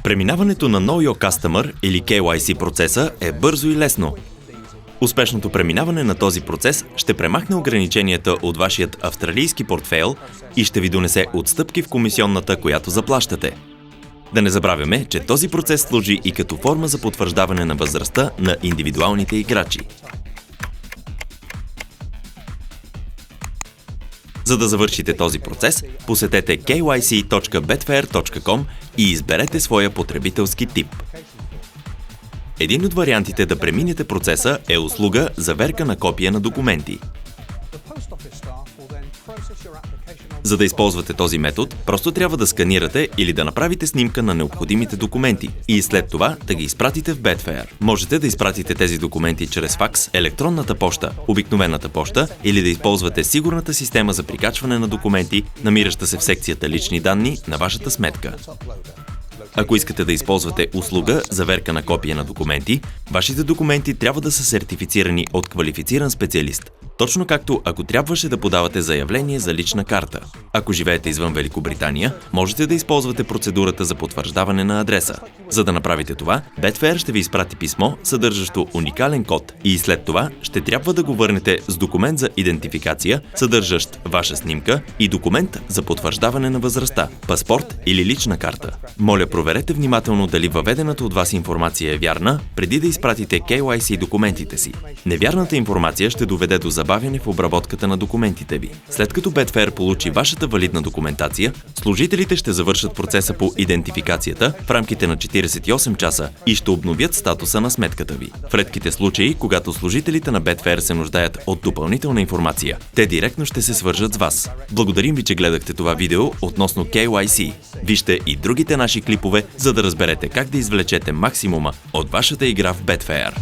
Преминаването на Know Your Customer или KYC процеса е бързо и лесно. Успешното преминаване на този процес ще премахне ограниченията от вашият австралийски портфейл и ще ви донесе отстъпки в комисионната, която заплащате. Да не забравяме, че този процес служи и като форма за потвърждаване на възрастта на индивидуалните играчи. За да завършите този процес, посетете kyc.betfair.com и изберете своя потребителски тип. Един от вариантите да преминете процеса е услуга заверка на копия на документи. За да използвате този метод, просто трябва да сканирате или да направите снимка на необходимите документи и след това да ги изпратите в Betfair. Можете да изпратите тези документи чрез факс, електронната поща, обикновената поща или да използвате сигурната система за прикачване на документи, намираща се в секцията лични данни на вашата сметка. Ако искате да използвате услуга заверка на копия на документи, вашите документи трябва да са сертифицирани от квалифициран специалист. Точно както ако трябваше да подавате заявление за лична карта. Ако живеете извън Великобритания, можете да използвате процедурата за потвърждаване на адреса. За да направите това, Betfair ще ви изпрати писмо, съдържащо уникален код и след това ще трябва да го върнете с документ за идентификация, съдържащ ваша снимка и документ за потвърждаване на възрастта, паспорт или лична карта. Моля, проверете внимателно дали въведената от вас информация е вярна, преди да изпратите KYC документите си. Невярната информация ще доведе до забавяне в обработката на документите ви. След като Betfair получи вашата валидна документация, служителите ще завършат процеса по идентификацията в рамките на 48 часа и ще обновят статуса на сметката ви. В редките случаи, когато служителите на Betfair се нуждаят от допълнителна информация, те директно ще се свържат с вас. Благодарим ви, че гледахте това видео относно KYC. Вижте и другите наши клипове, за да разберете как да извлечете максимума от вашата игра в Betfair.